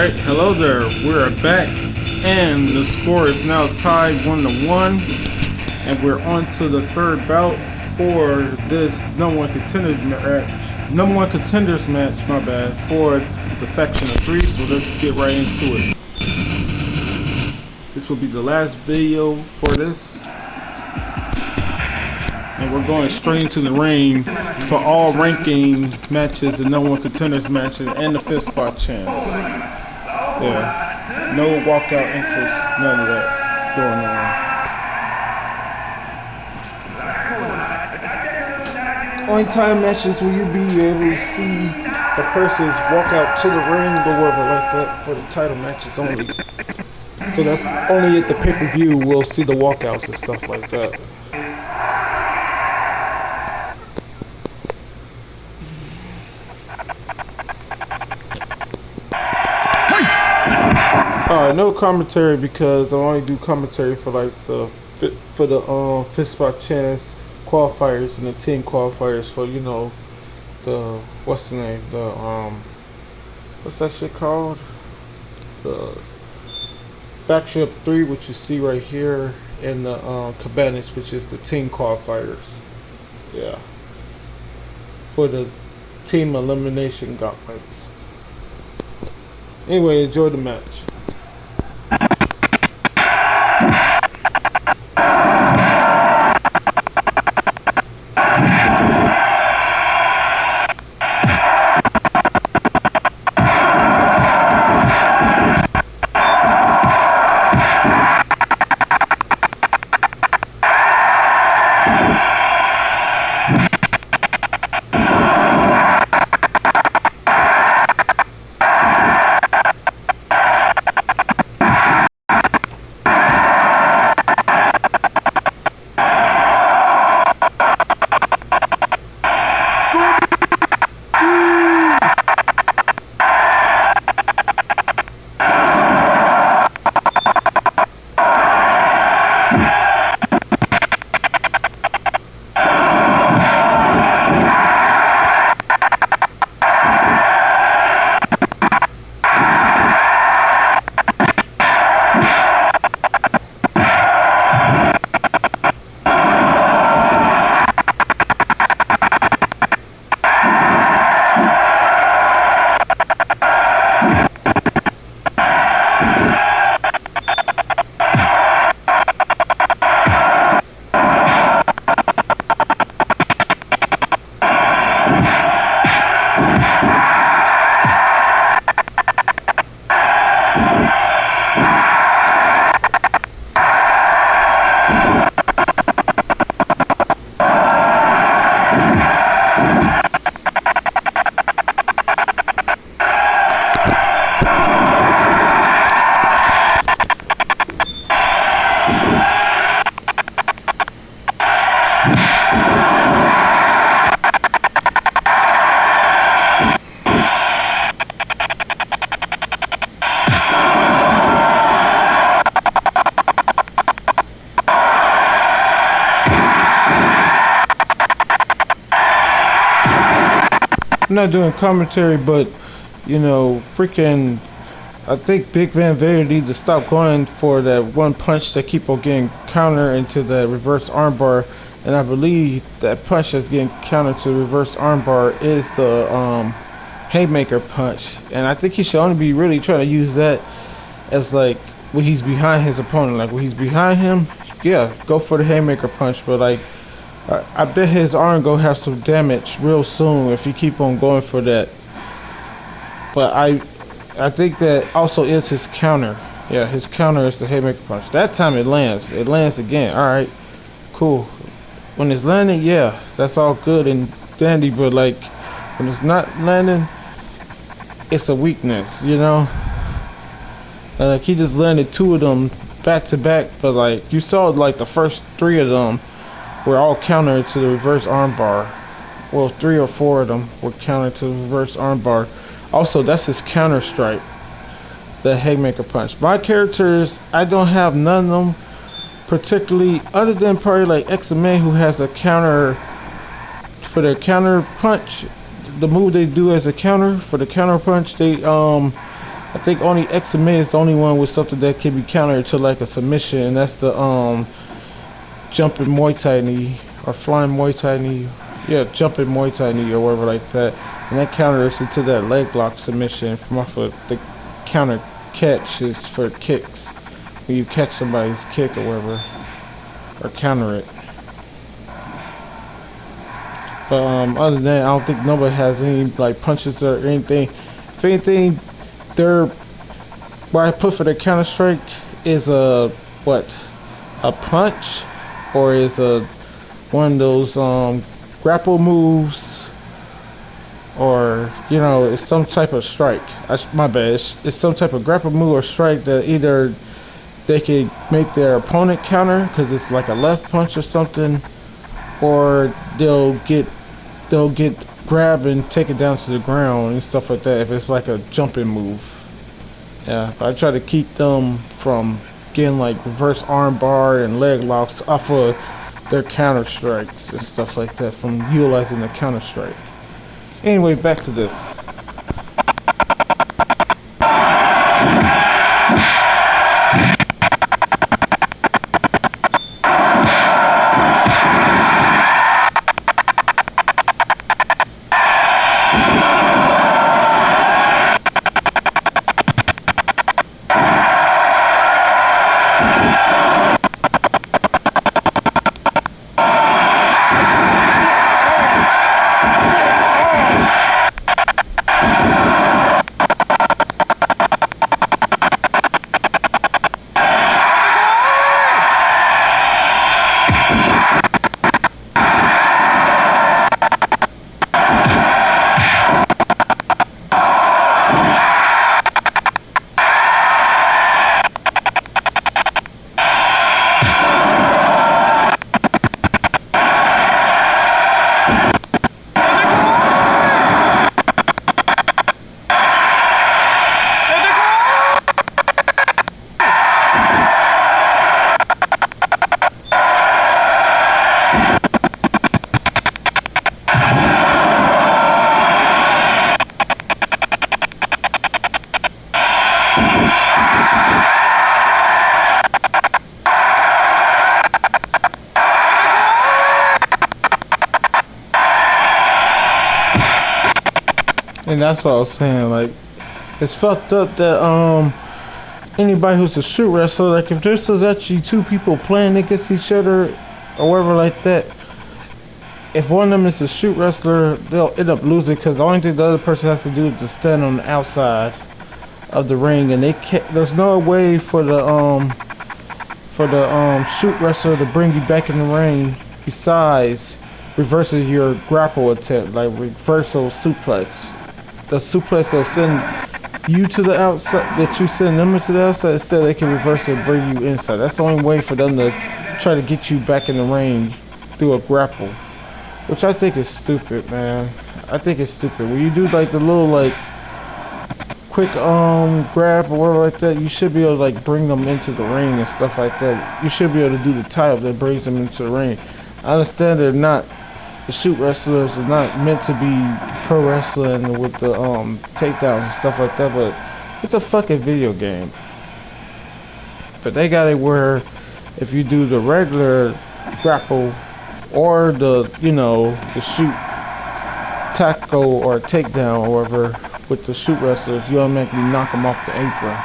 Alright, hello there, we're back, and the score is now tied 1-1, and we're on to the third bout for this number one contenders match, my bad, for the faction of 3, so let's get right into it. This will be the last video for this, and we're going straight into the ring for all ranking matches, the number one contenders matches, and the fifth spot chance. Yeah, no walkout interest, none of that is going on. Only time matches will you be able to see the persons walk out to the ring or whatever like that for the title matches only. So that's only at the pay-per-view we'll see the walkouts and stuff like that. No commentary because I only do commentary for like the fifth spot chance qualifiers and the team qualifiers for, you know, the what's the name, the what's that shit called, the faction of 3, which you see right here, and the cabanas, which is the team qualifiers. Yeah, for the team elimination gauntlets. Anyway, enjoy the match. I'm not doing commentary, but you know, freaking, I think Big Van Vader needs to stop going for that one punch that keep on getting counter into the reverse armbar, and I believe that punch that's getting counter to the reverse armbar is the haymaker punch, and I think he should only be really trying to use that as like when he's behind his opponent. Like when he's behind him, yeah, go for the haymaker punch, but like I bet his arm gonna have some damage real soon if he keep on going for that. But I think that also is his counter. Yeah, his counter is the haymaker punch. That time it lands. It lands again. All right, cool. When it's landing, yeah, that's all good and dandy. But like when it's not landing, it's a weakness, you know. Like he just landed 2 of them back to back, but like you saw, like the first 3 of them were all counter to the reverse armbar. Well, 3 or 4 of them were counter to the reverse armbar. Also, that's his counter strike, the haymaker punch. My characters, I don't have none of them particularly, other than probably like XMA, who has a counter for their counter punch. The move they do as a counter for the counter punch, they I think only XMA is the only one with something that can be countered to like a submission, and that's the jumping Muay Thai knee or flying Muay Thai knee. Yeah, jumping Muay Thai knee or whatever like that, and that counters into that leg lock submission from off of the counter catch is for kicks. When you catch somebody's kick or whatever, or counter it. But other than that, I don't think nobody has any like punches or anything. If anything, they're what I put for the counter strike is a what, a punch, or is a one of those grapple moves, or you know, it's some type of strike. My bad. It's some type of grapple move or strike that either they can make their opponent counter because it's like a left punch or something, or they'll get grabbed and take it down to the ground and stuff like that if it's like a jumping move. Yeah, but I try to keep them from getting like reverse arm bar and leg locks off of their counter strikes and stuff like that, from utilizing the counter strike. Anyway, back to this. And that's what I was saying, like, it's fucked up that anybody who's a shoot wrestler, like if there's actually two people playing against each other or whatever like that, if one of them is a shoot wrestler, they'll end up losing because the only thing the other person has to do is to stand on the outside of the ring, and they can't, there's no way for the shoot wrestler to bring you back in the ring besides reversing your grapple attempt, like reversal suplex. The suplex will send you to the outside, that you send them to the outside, instead they can reverse it and bring you inside. That's the only way for them to try to get you back in the ring through a grapple, which I think is stupid, man. I think it's stupid. When you do like the little like quick grab or whatever like that, you should be able to like bring them into the ring and stuff like that. You should be able to do the tie up that brings them into the ring. I understand they're not, the shoot wrestlers are not meant to be pro wrestling with the takedowns and stuff like that, but it's a fucking video game. But they got it where if you do the regular grapple or the, you know, the shoot tackle or takedown or whatever with the shoot wrestlers, you automatically knock them off the apron.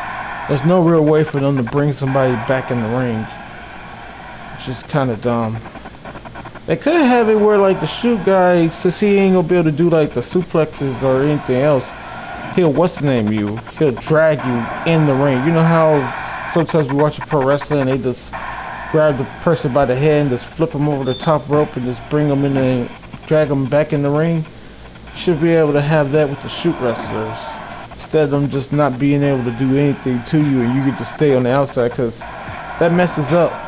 There's no real way for them to bring somebody back in the ring, which is kind of dumb. They could have it where like the shoot guy, since he ain't gonna be able to do like the suplexes or anything else, he'll you? He'll drag you in the ring. You know how sometimes we watch a pro wrestling and they just grab the person by the head and just flip them over the top rope and just bring them in there and drag them back in the ring? You should be able to have that with the shoot wrestlers, instead of them just not being able to do anything to you and you get to stay on the outside, because that messes up,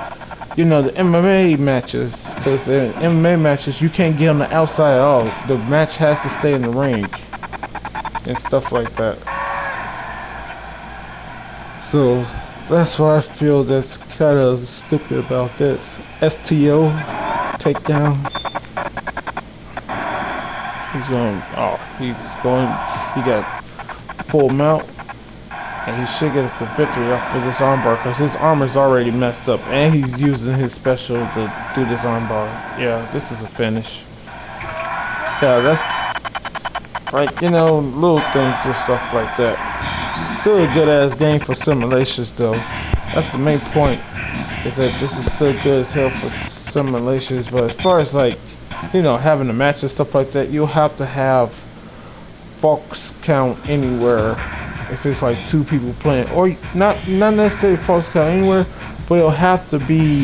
you know, the MMA matches, because in MMA matches you can't get on the outside at all. The match has to stay in the ring and stuff like that. So that's why I feel that's kind of stupid about this. STO takedown. He got full mount. And he should get the victory off of this armbar because his armor's already messed up. And he's using his special to do this armbar. Yeah, this is a finish. Yeah, that's like, little things and stuff like that. Still a good ass game for simulations though. That's the main point. Is that this is still good as hell for simulations. But as far as like, having a match and stuff like that, you'll have to have Fox count anywhere. If it's like 2 people playing, or not necessarily false count anywhere, but it'll have to be,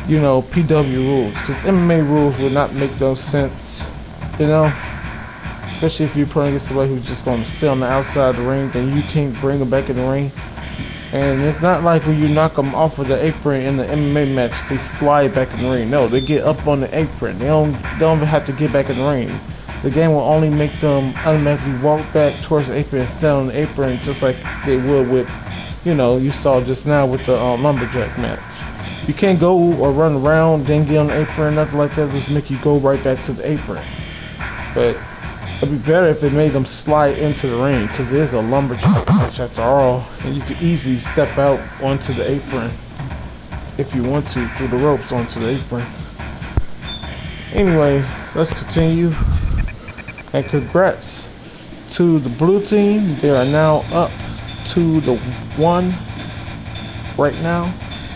PW rules, because MMA rules would not make no sense, especially if you're playing against somebody who's just going to sit on the outside of the ring, then you can't bring them back in the ring. And it's not like when you knock them off of the apron in the MMA match, they slide back in the ring. No, they get up on the apron. They don't have to get back in the ring. The game will only make them automatically walk back towards the apron and stand on the apron just like they would with, you saw just now with the lumberjack match. You can't go or run around, then get on the apron, nothing like that. Just make you go right back to the apron. But it'd be better if it made them slide into the ring, because it is a lumberjack match after all. And you could easily step out onto the apron if you want to, through the ropes onto the apron. Anyway, let's continue. And congrats to the blue team. They are now up to the 1 right now.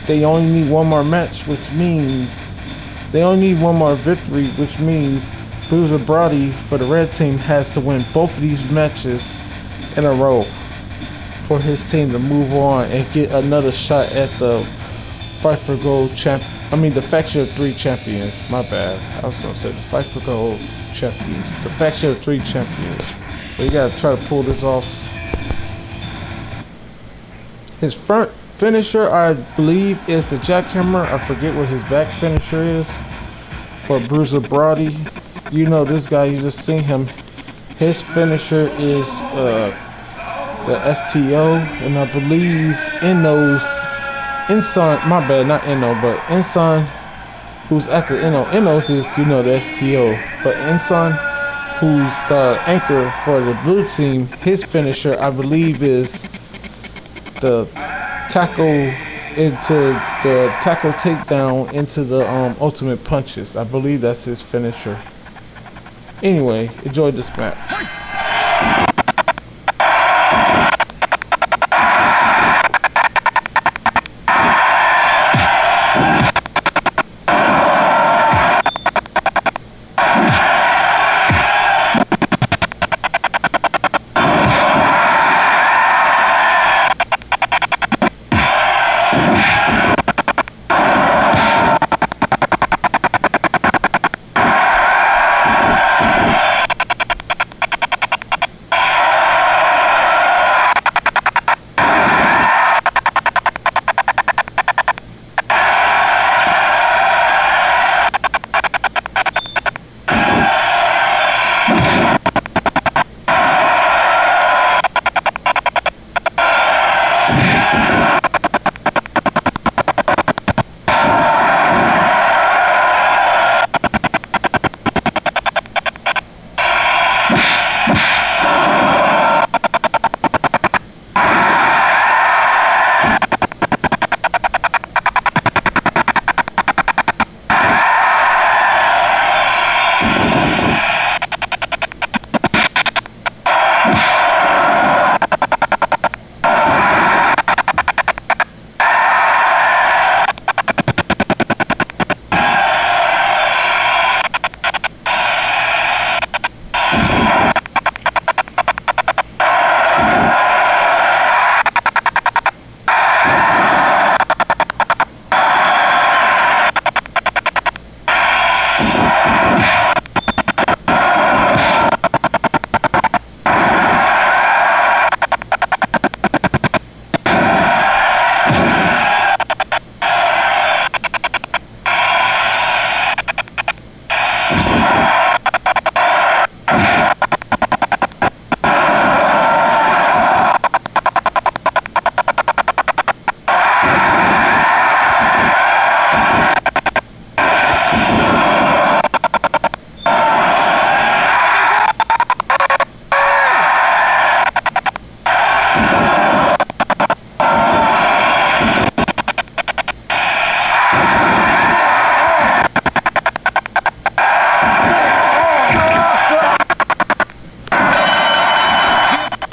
They only need one more match, which means they only need one more victory, which means Bruiser Brody for the red team has to win both of these matches in a row for his team to move on and get another shot at the Fight for Gold the Faction of 3 champions. My bad. I was gonna say the Fight for Gold champions. The Faction of 3 champions. So you gotta try to pull this off. His front finisher, I believe, is the jackhammer. I forget what his back finisher is for Bruiser Brody. This guy, you just seen him. His finisher is the STO, and I believe Enson, my bad, not Eno, but Enson, who's after Enos is, the STO. But Enson, who's the anchor for the blue team, his finisher, I believe, is the tackle takedown into the ultimate punches. I believe that's his finisher. Anyway, enjoy this match.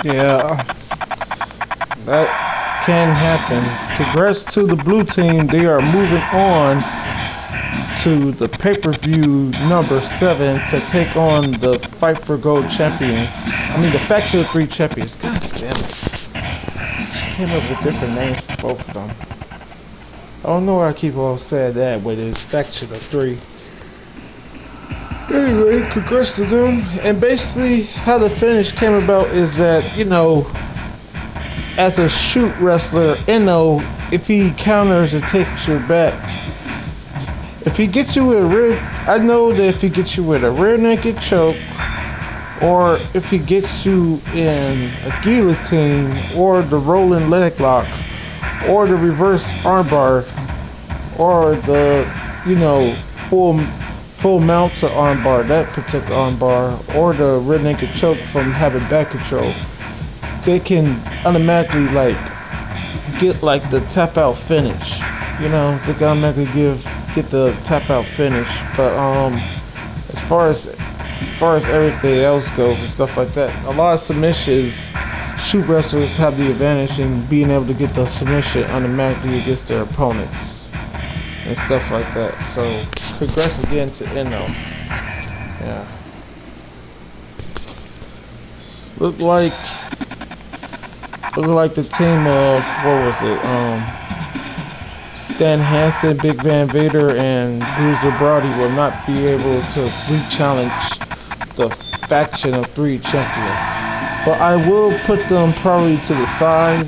Yeah, that can happen. Congrats to the blue team. They are moving on to the pay-per-view number 7 to take on the Fight for Gold champions. I mean, the Faction of 3 champions. God damn it. Came up with different names for both of them. I don't know why I keep on saying that, but it's Faction of 3. Anyway, congrats to them. And basically, how the finish came about is that, as a shoot wrestler, if he counters and takes your back, if he gets you with a rear, I know that if he gets you with a rear naked choke, or if he gets you in a guillotine, or the rolling leg lock, or the reverse armbar, or the, full mount to armbar, that particular armbar, or the rear naked choke from having back control, they can automatically get the tap out finish. They can automatically get the tap out finish. But as far as everything else goes and stuff like that, a lot of submissions, shoot wrestlers have the advantage in being able to get the submission automatically against their opponents and stuff like that. So congrats again to Eno. Yeah. Look like the team of, what was it? Stan Hansen, Big Van Vader, and Bruiser Brody will not be able to re-challenge the Faction of 3 champions. But I will put them probably to the side.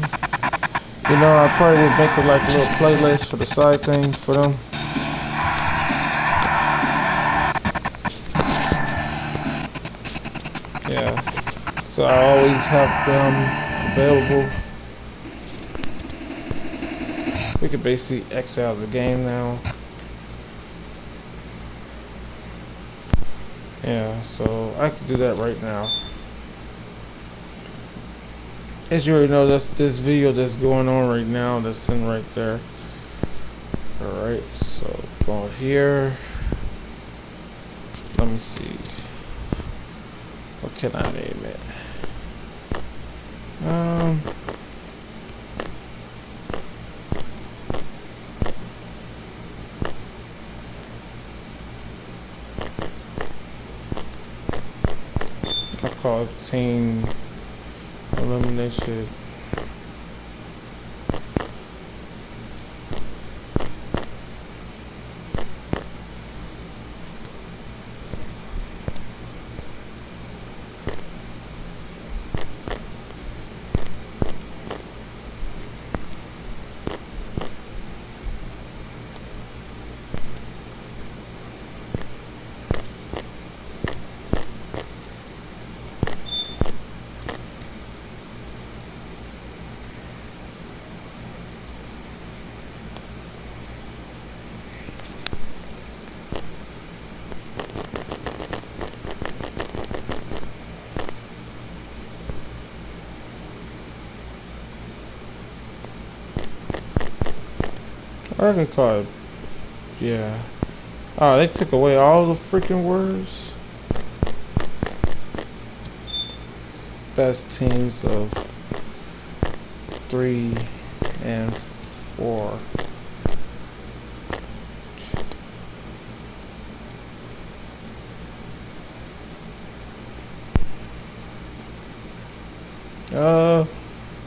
I probably will make a little playlist for the side thing for them. Yeah. So I always have them available. We can basically X out of the game now. Yeah, so I can do that right now. As you already know, that's this video that's going on right now. That's in right there. Alright, so go here. Let me see. What can I name it? I call it team elimination. I can call it, yeah. Oh, they took away all the freaking words. Best teams of 3 and 4.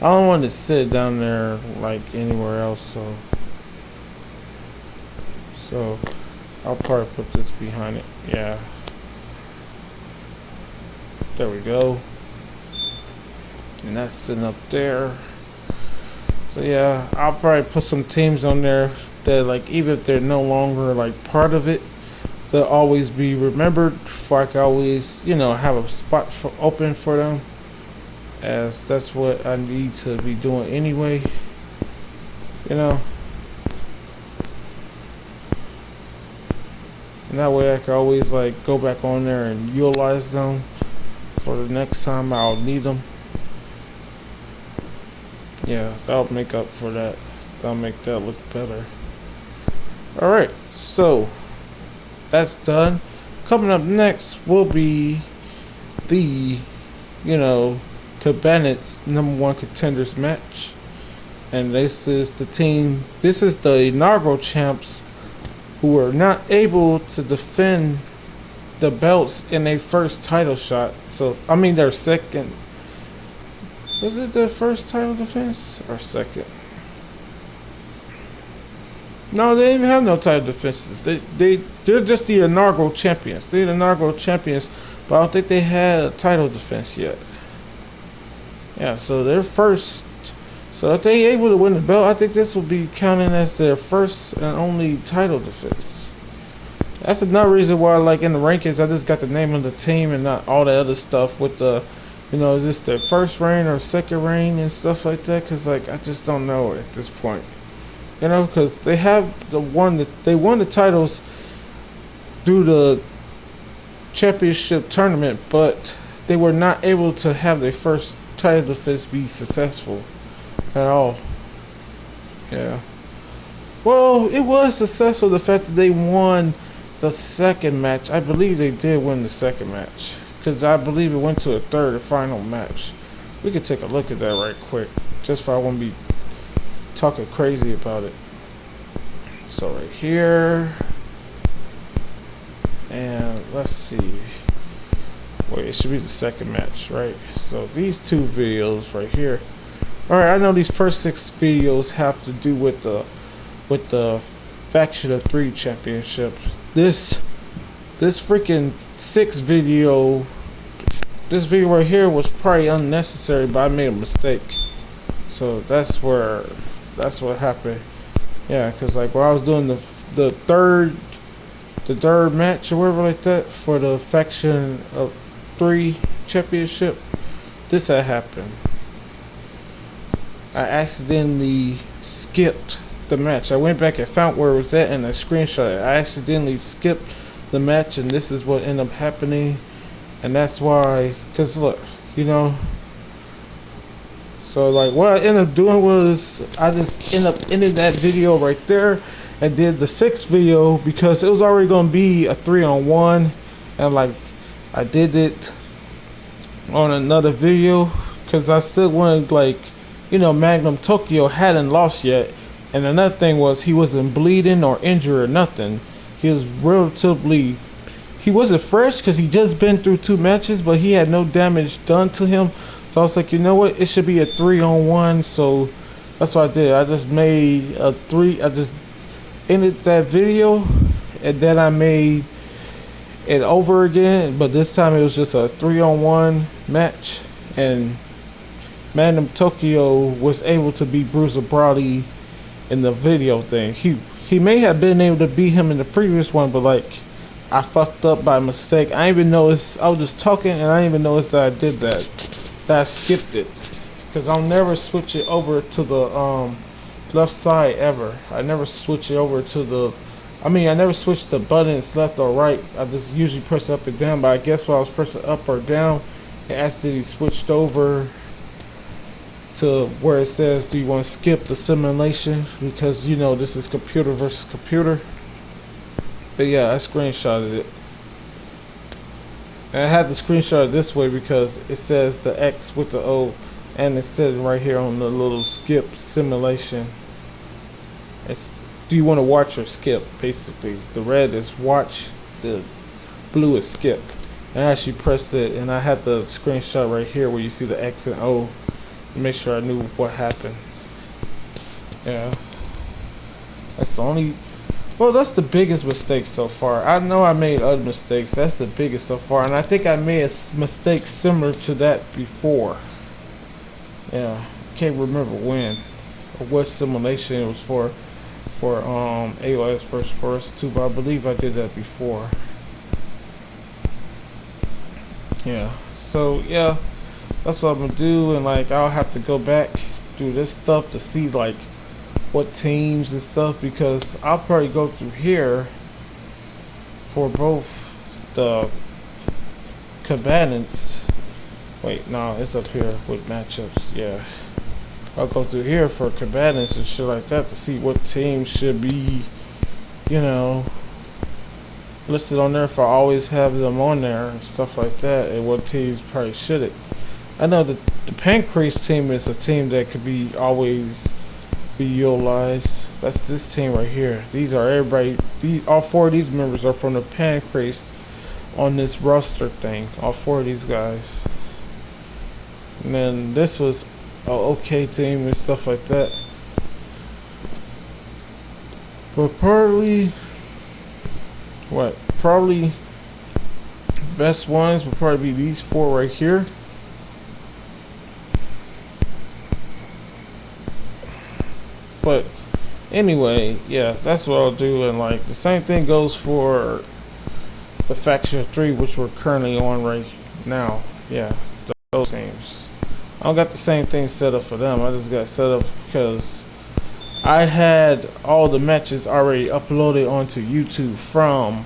I don't want to sit down there like anywhere else, so I'll probably put this behind it. Yeah. There we go. And that's sitting up there. So yeah, I'll probably put some teams on there that even if they're no longer part of it, they'll always be remembered. For I can always, have a spot open for them, as that's what I need to be doing anyway. And that way I can always go back on there and utilize them for the next time I'll need them. Yeah, that'll make up for that. That'll make that look better. Alright, so that's done. Coming up next will be the, Cabinet's #1 contenders match. And this is the team, this is the inaugural champs who were not able to defend the belts in their first title shot. So, I mean their second, was it their first title defense or second? No, they didn't have no title defenses. They're just the inaugural champions. They're the inaugural champions, but I don't think they had a title defense yet. Yeah, so their first. So if they able to win the belt, I think this will be counting as their first and only title defense. That's another reason why, like in the rankings, I just got the name of the team and not all the other stuff with the, you know, is this their first reign or second reign and stuff like that? Because like I just don't know at this point. You know, because they have they won the titles through the championship tournament, but they were not able to have their first title defense be successful at all. Yeah. Well, it was successful, the fact that they won the second match. I believe they did win the second match, because I believe it went to a third and final match. We could take a look at that right quick, just for I won't be talking crazy about it. So right here, and let's see, wait, it should be the second match, right? So these two videos right here. Alright, I know these first 6 videos have to do with the Faction of 3 championship. This freaking 6th video, this video right here was probably unnecessary, but I made a mistake. So that's what happened. Yeah, because like when I was doing the third match or whatever like that for the Faction of 3 championship, this had happened. I accidentally skipped the match. I went back and found where it was at and I screenshot it. I accidentally skipped the match, and this is what ended up happening. And that's why, because look, you know, so like what I ended up doing was I just ended that video right there and did the 6th video, because it was already going to be a 3-on-1, and like I did it on another video because I still wanted, like, you know, Magnum Tokyo hadn't lost yet, and another thing was he wasn't bleeding or injured or nothing. He was relatively, he wasn't fresh because he just been through 2 matches, but he had no damage done to him. So I was like, you know what, it should be a 3-on-1. So that's what I did. I just made a 3. I just ended that video, and then I made it over again, but this time it was just a 3-on-1 match, and Magnum Tokyo was able to beat Bruiser Brody in the video thing. He may have been able to beat him in the previous one, but like I fucked up by mistake. I didn't even notice. I was just talking and I didn't even notice that I did that. That I skipped it, because I'll never switch it over to the left side ever. I never switch it over to the, I mean, I never switch the buttons left or right. I just usually press up and down, but I guess while I was pressing up or down, it accidentally switched over to where it says, do you want to skip the simulation, because you know this is computer versus computer. But yeah, I screenshotted it, and I had to screenshot it this way because it says the X with the O, and it's sitting right here on the little skip simulation. It's, do you want to watch or skip? Basically, the red is watch, the blue is skip. And I actually pressed it, and I had the screenshot right here where you see the X and O to make sure I knew what happened. Yeah, that's the only, well, that's the biggest mistake so far. I know I made other mistakes. That's the biggest so far, and I think I made a mistake similar to that before. Yeah, can't remember when or what simulation it was for AOS vs. Force 2, but I believe I did that before. Yeah, so yeah, that's what I'm gonna do, and like I'll have to go back through this stuff to see like what teams and stuff, because I'll probably go through here for both the combatants. Wait, no, it's up here with matchups. Yeah, I'll go through here for combatants and shit like that to see what teams should be, you know, listed on there, if I always have them on there and stuff like that, and what teams probably shouldn't. I know that The Pancrase team is a team that could be always be utilized. That's this team right here. These are everybody. All four of these members are from the Pancrase on this roster thing. All four of these guys. And then this was a okay team and stuff like that. But probably best ones would probably be these four right here. But anyway, yeah, that's what I'll do. And like the same thing goes for the Faction 3, which we're currently on right now. Yeah, those teams. I don't got the same thing set up for them. I just got set up because I had all the matches already uploaded onto YouTube from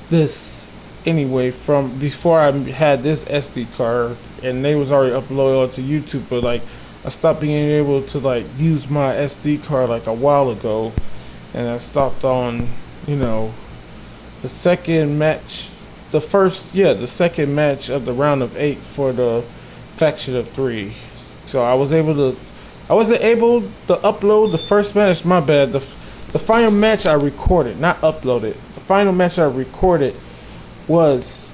this anyway, from before I had this SD card, and they was already uploaded onto YouTube. But like I stopped being able to like use my SD card like a while ago, and I stopped on, you know, the second match, the second match of the round of 8 for the Faction of 3. So I wasn't able to upload the first match. My bad. The final match I recorded, not uploaded. The final match I recorded was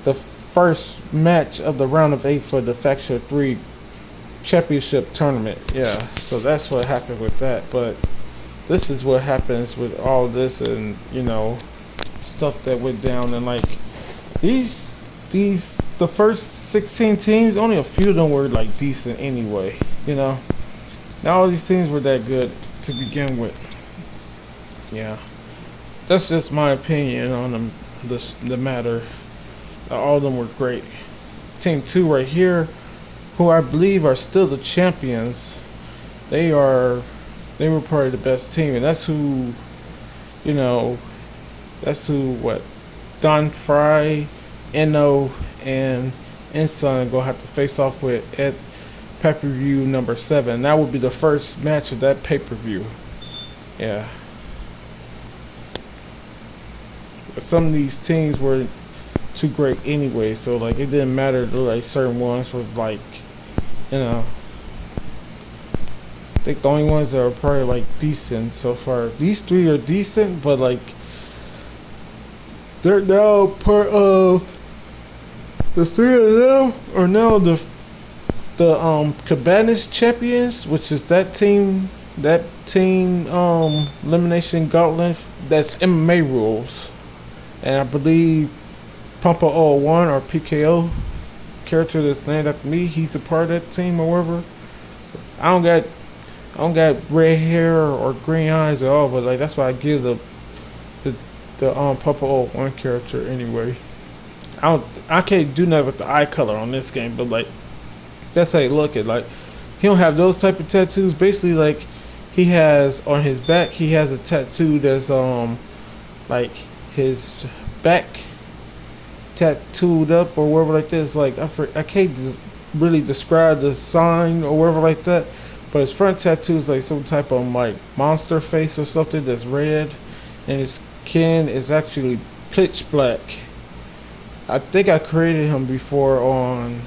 the first match of the round of 8 for the Faction 3 championship tournament. Yeah, so that's what happened with that. But this is what happens with all this, and you know, stuff that went down. And like the first 16 teams, only a few of them were like decent anyway, you know. Not all these teams were that good to begin with. Yeah, that's just my opinion on the matter. All of them were great. Team 2 right here, who I believe are still the champions, they were probably the best team, and that's who, you know, what Don Fry, Eno, and Ensign are gonna have to face off with at pay-per-view number 7. That would be the first match of that pay-per-view. Yeah. But some of these teams were too great anyway, so like it didn't matter. Like certain ones were like, you know, I think the only ones that are probably like decent so far. These 3 are decent, but like they're now part of the 3 of them are now the Cabanas champions, which is that team elimination gauntlet. That's MMA rules, and I believe Pampa 01 or PKO character that's named after me, he's a part of that team or whatever. I don't got red hair or green eyes at all, but like that's why I give the Pampa 01 character anyway. I can't do nothing with the eye color on this game, but like that's how you look at. Like he don't have those type of tattoos. Basically, like he has on his back, he has a tattoo that's like his back tattooed up or whatever like this. Like I can't really describe the sign or whatever like that, but his front tattoo is like some type of like monster face or something that's red, and his skin is actually pitch black. I think I created him before on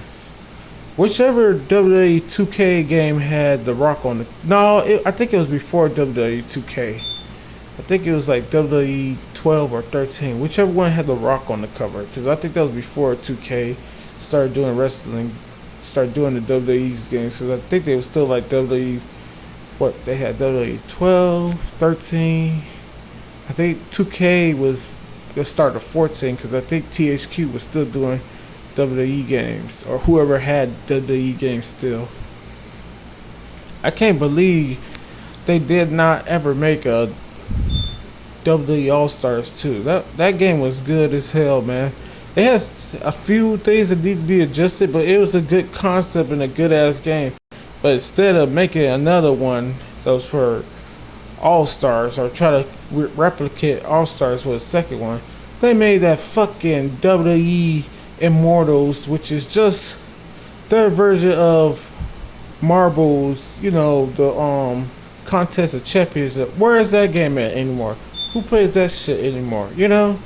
whichever WWE 2K game had The Rock on it. No, I think it was before WWE 2K. I think it was like WWE 12 or 13, whichever one had The Rock on the cover. Because I think that was before 2K started doing wrestling, started doing the WWE's games. Because I think they were still like WWE, what, they had WWE 12, 13. I think 2K was the start of 14, because I think THQ was still doing WWE games, or whoever had WWE games still. I can't believe they did not ever make a WWE All-Stars 2. That game was good as hell, man. It has a few things that need to be adjusted, but it was a good concept and a good ass game. But instead of making another one that was for All-Stars, or try to replicate All-Stars with a second one, they made that fucking WWE Immortals, which is just their version of Marbles, you know, the Contest of Champions. Where is that game at anymore? Who plays that shit anymore, you know?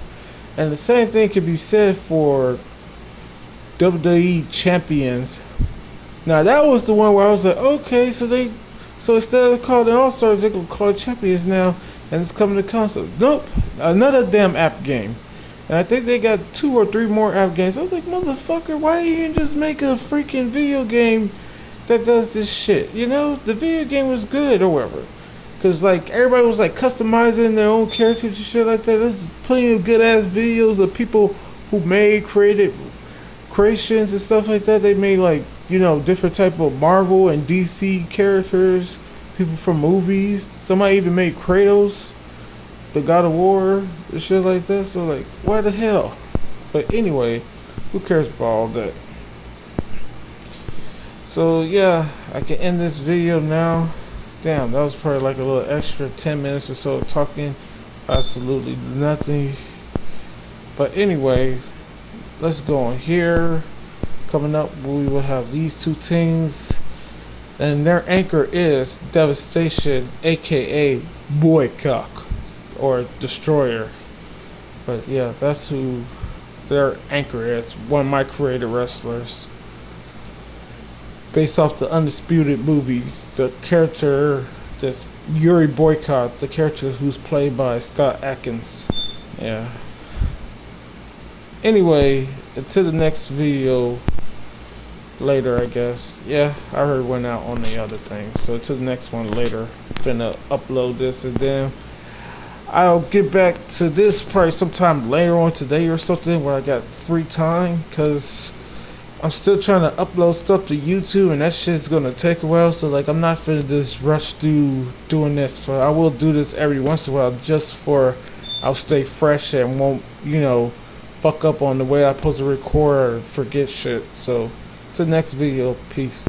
And the same thing can be said for WWE Champions Now that was the one where I was like, okay, so instead of calling the All Stars, they're gonna call it Champions now, and it's coming to console. Nope, another damn app game. And I think they got 2 or 3 more app games. I was like, motherfucker, why you didn't just make a freaking video game that does this shit? You know, the video game was good or whatever. Cause like everybody was like customizing their own characters and shit like that. There's plenty of good ass videos of people who created creations and stuff like that. They made like, you know, different type of Marvel and DC characters, people from movies. Somebody even made Kratos, the God of War, and shit like that. So like, why the hell? But anyway, who cares about all that? So yeah, I can end this video now. Damn, that was probably like a little extra 10 minutes or so of talking. Absolutely nothing. But anyway, let's go on here. Coming up, we will have these 2 teams. And their anchor is Devastation, aka Boycock, or Destroyer. But yeah, that's who their anchor is. One of my created wrestlers. Based off the Undisputed movies, the character that's Yuri Boycott, the character who's played by Scott Adkins. Yeah. Anyway, until the next video later, I guess. Yeah, I heard went out on the other thing. So to the next one later. Finna upload this and then I'll get back to this probably sometime later on today or something where I got free time, because I'm still trying to upload stuff to YouTube and that shit's gonna take a while. So like, I'm not finna just rush through doing this, but I will do this every once in a while just for I'll stay fresh and won't, you know, fuck up on the way I'm supposed to record or forget shit. So to the next video, peace.